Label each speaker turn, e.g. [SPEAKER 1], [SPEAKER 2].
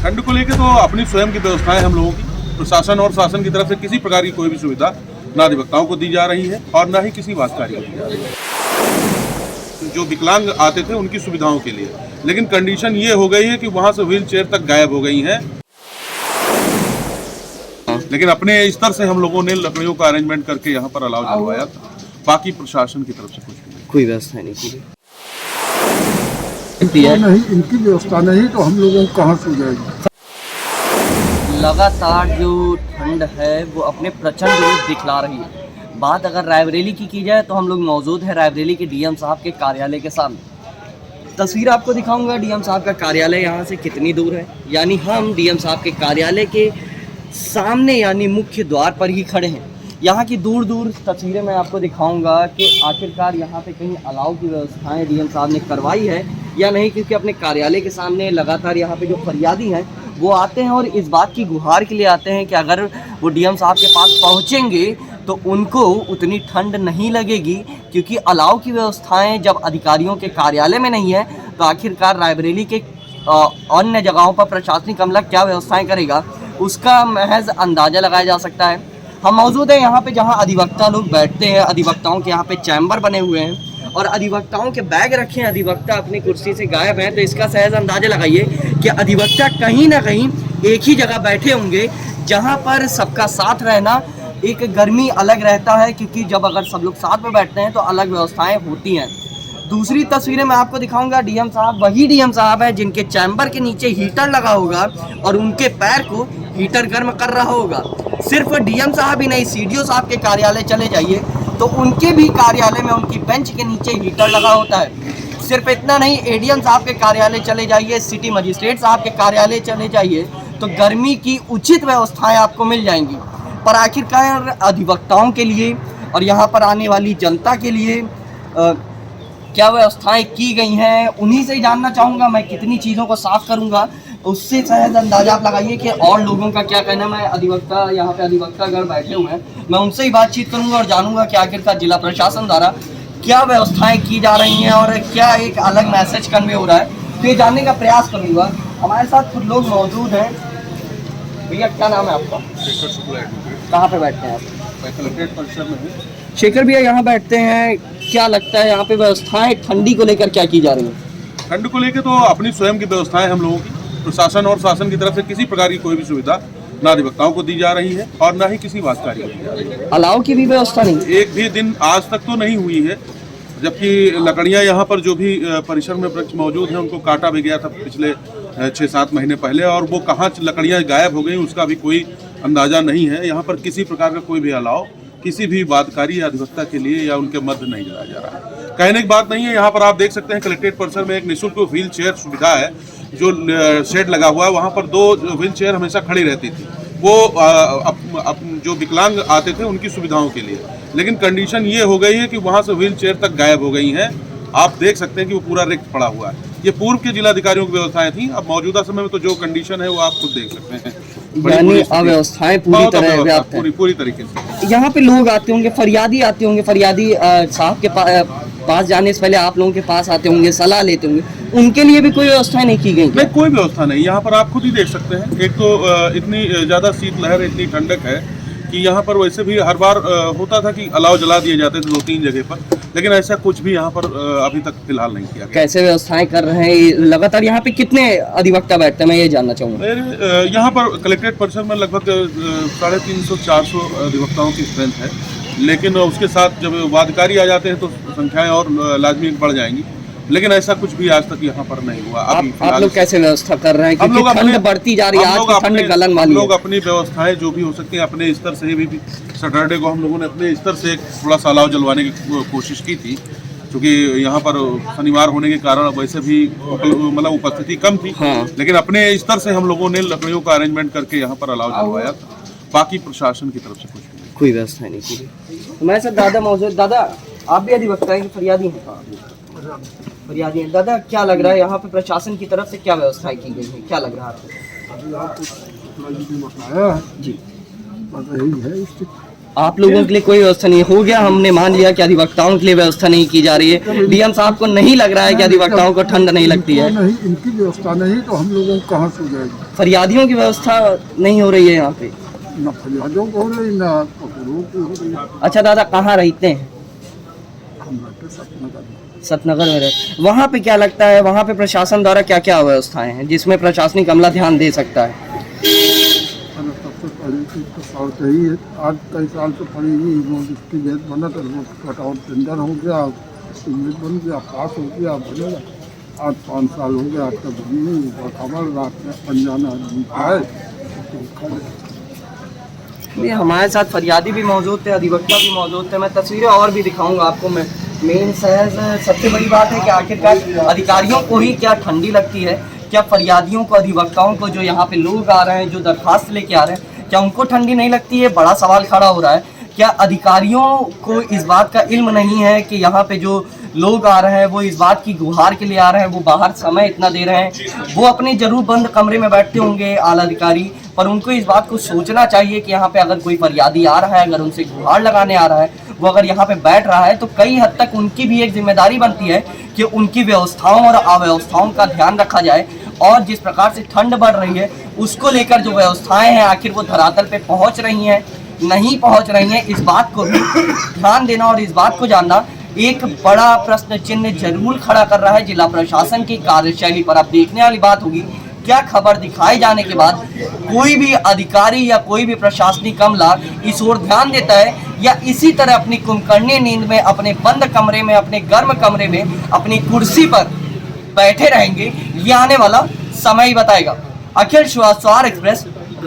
[SPEAKER 1] ठंड को लेकर तो अपनी स्वयं की व्यवस्थाएं हम लोगों की प्रशासन और शासन की तरफ से किसी प्रकार की कोई भी सुविधा ना अधिवक्ताओं को दी जा रही है और ना ही किसी वास्तकारी को दी जा रही है। जो विकलांग आते थे उनकी सुविधाओं के लिए, लेकिन कंडीशन ये हो गई है कि वहां से व्हील चेयर तक गायब हो गई हैं। लेकिन अपने स्तर से हम लोगों ने लकड़ियों का अरेंजमेंट करके यहाँ पर अलाव करवाया था, बाकी प्रशासन की तरफ से कुछ नहीं,
[SPEAKER 2] कोई व्यवस्था नहीं की।
[SPEAKER 3] नहीं, इनकी व्यवस्था नहीं तो हम लोगों को कहाँ से जाएगी।
[SPEAKER 2] लगातार जो ठंड है वो अपने प्रचंड रूप दिखला रही है। बात अगर रायबरेली की जाए तो हम लोग मौजूद है रायबरेली के डीएम साहब के कार्यालय के सामने। तस्वीर आपको दिखाऊंगा डीएम साहब का कार्यालय यहाँ से कितनी दूर है। यानी हम डीएम साहब के कार्यालय के सामने यानी मुख्य द्वार पर ही खड़े हैं। यहाँ की दूर दूर तस्वीरें मैं आपको दिखाऊंगा कि आखिरकार यहाँ पे कहीं अलाव की व्यवस्थाएं डीएम साहब ने करवाई है या नहीं, क्योंकि अपने कार्यालय के सामने लगातार यहाँ पे जो फरियादी हैं वो आते हैं और इस बात की गुहार के लिए आते हैं कि अगर वो डीएम साहब के पास पहुँचेंगे तो उनको उतनी ठंड नहीं लगेगी, क्योंकि अलाव की व्यवस्थाएं जब अधिकारियों के कार्यालय में नहीं है तो आखिरकार रायबरेली के अन्य जगहों पर प्रशासनिक अमला क्या व्यवस्थाएं करेगा उसका महज अंदाज़ा लगाया जा सकता है। हम मौजूद हैं यहाँ पे जहाँ अधिवक्ता लोग बैठते हैं। अधिवक्ताओं के यहाँ पे चैम्बर बने हुए हैं और अधिवक्ताओं के बैग रखे हैं। अधिवक्ता अपनी कुर्सी से गायब हैं, तो इसका सहज अंदाज़ा लगाइए कि अधिवक्ता कहीं ना कहीं एक ही जगह बैठे होंगे जहाँ पर सबका साथ रहना, एक गर्मी अलग रहता है, क्योंकि जब अगर सब लोग साथ में बैठते हैं तो अलग व्यवस्थाएं होती हैं। दूसरी तस्वीरें मैं आपको दिखाऊंगा। डीएम साहब वही डीएम साहब है जिनके चैम्बर के नीचे हीटर लगा होगा और उनके पैर को हीटर गर्म कर रहा होगा। सिर्फ डीएम साहब ही नहीं, सीडीओ साहब के कार्यालय चले जाइए तो उनके भी कार्यालय में उनकी बेंच के नीचे हीटर लगा होता है। सिर्फ इतना नहीं, एडीएम साहब के कार्यालय चले जाइए, सिटी मजिस्ट्रेट साहब के कार्यालय चले जाइए तो गर्मी की उचित व्यवस्थाएं आपको मिल जाएंगी। पर आखिरकार अधिवक्ताओं के लिए और यहाँ पर आने वाली जनता के लिए क्या व्यवस्थाएं की गई हैं, उन्हीं से ही जानना चाहूँगा। मैं कितनी चीज़ों को साफ करूँगा उससे सहज अंदाजा आप लगाइए कि और लोगों का क्या कहना। मैं अधिवक्ता यहाँ पे अधिवक्तागण बैठे हुए हैं, मैं उनसे ही बातचीत करूँगा और जानूँगा कि आखिरकार जिला प्रशासन द्वारा क्या व्यवस्थाएं की जा रही हैं और क्या एक अलग मैसेज कन्वे हो रहा है, तो ये जानने का प्रयास करूँगा। हमारे साथ कुछ लोग मौजूद हैं। भैया क्या नाम है आपका?
[SPEAKER 1] शेखर शुक्ला।
[SPEAKER 2] कहाँ पे बैठते हैं आप?
[SPEAKER 1] मैं कलेक्ट्रेट परिसर में हूँ।
[SPEAKER 2] शेखर भैया यहाँ बैठते हैं, क्या लगता है यहाँ पे व्यवस्थाएं ठंडी को लेकर क्या की जा रही हैं?
[SPEAKER 1] ठंड को लेकर तो अपनी स्वयं की व्यवस्थाएं हम लोगों की प्रशासन और शासन की तरफ से किसी प्रकार की कोई भी सुविधा ना अधिवक्ताओं को दी जा रही है और ना ही किसी वास्तकारी को दी जा रही है।
[SPEAKER 2] अलाव की भी व्यवस्था नहीं,
[SPEAKER 1] एक भी दिन आज तक तो नहीं हुई है, जबकि लकड़ियां यहाँ पर जो भी परिसर में वृक्ष मौजूद हैं उनको काटा भी गया था पिछले 6-7 महीने पहले, और वो कहाँ लकड़ियां गायब हो गई उसका भी कोई अंदाजा नहीं है। यहाँ पर किसी प्रकार का कोई भी अलाव किसी भी वादकारी या अधिवक्ता के लिए या उनके मध्य नहीं लगाया जा रहा है। कहने की बात नहीं है। यहाँ पर आप देख सकते हैं कलेक्ट्रेट परिसर में एक निःशुल्क व्हील चेयर सुविधा है, जो शेड लगा हुआ है। वहाँ पर 2 व्हील चेयर हमेशा खड़ी रहती थी, वो जो विकलांग आते थे उनकी सुविधाओं के लिए, लेकिन कंडीशन ये हो गई है कि वहाँ से व्हील चेयर तक गायब हो गई हैं। आप देख सकते हैं कि वो पूरा रिक्त पड़ा हुआ है। ये पूर्व के जिलाधिकारियों की व्यवस्थाएं थी, अब मौजूदा समय में तो जो कंडीशन है वो आप खुद देख सकते हैं।
[SPEAKER 2] यानी अव्यवस्थाएं पूरी तरह व्याप्त हैं।
[SPEAKER 1] पूरी तरीके से
[SPEAKER 2] यहाँ पे लोग आते होंगे, फरियादी आते होंगे, फरियादी साहब के पास जाने से पहले आप लोगों के पास आते होंगे, सलाह लेते होंगे, उनके लिए भी कोई व्यवस्थाएं नहीं की गई?
[SPEAKER 1] नहीं, कोई व्यवस्था नहीं। यहाँ पर आप खुद ही देख सकते हैं। एक तो इतनी ज़्यादा शीतलहर, इतनी ठंडक है कि यहाँ पर वैसे भी हर बार होता था कि अलाव जला दिए जाते थे 2-3 जगह पर, लेकिन ऐसा कुछ भी यहाँ पर अभी तक फिलहाल नहीं किया गया।
[SPEAKER 2] कैसे व्यवस्थाएं कर रहे हैं लगातार? यहाँ पे कितने अधिवक्ता बैठते हैं मैं ये जानना चाहूँगा।
[SPEAKER 1] यहाँ पर कलेक्ट्रेट परिसर में लगभग 350-400 अधिवक्ताओं की स्ट्रेंथ है, लेकिन उसके साथ जब वादकारी आ जाते हैं तो संख्याएं और लाजमी बढ़ जाएंगी, लेकिन ऐसा कुछ भी आज तक यहाँ पर नहीं हुआ।
[SPEAKER 2] आप लोग कैसे व्यवस्था कर रहे हैं, क्योंकि ठंड बढ़ती जा रही है, आज की ठंड गलन वाली है।
[SPEAKER 1] लोग अपनी व्यवस्थाएं जो भी हो सकती हैं अपने स्तर से भी सैटरडे को हम लोगों ने अपने स्तर से थोड़ा सा अलाव जलवाने की कोशिश की थी, क्योंकि यहाँ पर शनिवार होने के कारण वैसे भी मतलब उपस्थिति कम थी।
[SPEAKER 2] हाँ।
[SPEAKER 1] लेकिन अपने स्तर से हम लोगों ने लकड़ियों का अरेंजमेंट करके यहाँ पर अलाव जलवाया था, बाकी प्रशासन की तरफ से कुछ नहीं,
[SPEAKER 2] कोई व्यवस्था नहीं की गई। हमारे साथ दादा मौजूद। दादा आप भी अधिवक्ता हैं, फरियादी हैं? फरियादी हैं। दादा क्या लग रहा है यहाँ पे प्रशासन की तरफ से क्या व्यवस्थाएं की गई है, क्या लग रहा है आपको?
[SPEAKER 3] जी, बस यही है स्थिति।
[SPEAKER 2] आप लोगों के लिए कोई व्यवस्था नहीं हो गया, हमने मान लिया कि अधिवक्ताओं के लिए व्यवस्था नहीं की जा रही है। डीएम साहब को नहीं लग रहा है कि अधिवक्ताओं को ठंड नहीं लगती है?
[SPEAKER 3] नहीं, इनकी व्यवस्था नहीं तो हम लोगों को कहाँ से हो जाएगी।
[SPEAKER 2] फरियादियों की व्यवस्था नहीं हो रही है यहाँ पे?
[SPEAKER 3] न फरियादों को हो रही न पकड़ों की हो रही।
[SPEAKER 2] अच्छा दादा, कहाँ रहते हैं?
[SPEAKER 3] हम रहते सतनगर में।
[SPEAKER 2] सतनगर में रहते। वहाँ पे क्या लगता है, वहाँ पे प्रशासन द्वारा क्या क्या व्यवस्थाएं हैं जिसमें प्रशासनिक अमला ध्यान दे सकता है?
[SPEAKER 3] सबसे पहली चीज तो सड़क ही है। आज कई साल से पड़ी हुई रोड, इसकी गेट बना तो रोड कटाव टेंडर हो गया, गेट बन गया, पास हो गया, बनेगा। आज 5 साल हो गया, आज तक बनी नहीं। खबर रात में अनजाना आदमी आए तो खड़े।
[SPEAKER 2] ये हमारे साथ फरियादी भी मौजूद थे, अधिवक्ता भी मौजूद थे। मैं तस्वीरें और भी दिखाऊंगा आपको। मैं मेन सबसे बड़ी बात है कि आखिरकार अधिकारियों को ही क्या ठंडी लगती है, क्या फरियादियों को, अधिवक्ताओं को, जो यहाँ पे लोग आ रहे हैं, जो दरखास्त लेके आ रहे हैं, क्या उनको ठंडी नहीं लगती है? बड़ा सवाल खड़ा हो रहा है। क्या अधिकारियों को इस बात का इल्म नहीं है कि यहाँ पे जो लोग आ रहे हैं वो इस बात की गुहार के लिए आ रहे हैं, वो बाहर समय इतना दे रहे हैं, वो अपने जरूर बंद कमरे में बैठते होंगे आला अधिकारी, पर उनको इस बात को सोचना चाहिए कि यहाँ पे अगर कोई फरियादी आ रहा है, अगर उनसे गुहार लगाने आ रहा है, वो अगर यहाँ पे बैठ रहा है, तो कई हद तक उनकी भी एक जिम्मेदारी बनती है कि उनकी व्यवस्थाओं और अव्यवस्थाओं का ध्यान रखा जाए। और जिस प्रकार से ठंड बढ़ रही है, उसको लेकर जो व्यवस्थाएं हैं, आखिर वो धरातल पे पहुंच रही हैं, नहीं पहुंच रही हैं, इस बात को भी ध्यान देना और इस बात को जानना एक बड़ा प्रश्न चिन्ह जरूर खड़ा कर रहा है जिला प्रशासन की कार्यशैली पर। अब देखने वाली बात होगी, क्या खबर दिखाए जाने के बाद कोई भी अधिकारी या कोई भी प्रशासनिक अमला इस ओर ध्यान देता है, या इसी तरह अपनी कुंभकर्णी नींद में, अपने बंद कमरे में, अपने गर्म कमरे में, अपनी कुर्सी पर बैठे रहेंगे। ये आने वाला समय ही बताएगा। अखिल श्रीवास्तव, एक्सप्रेस।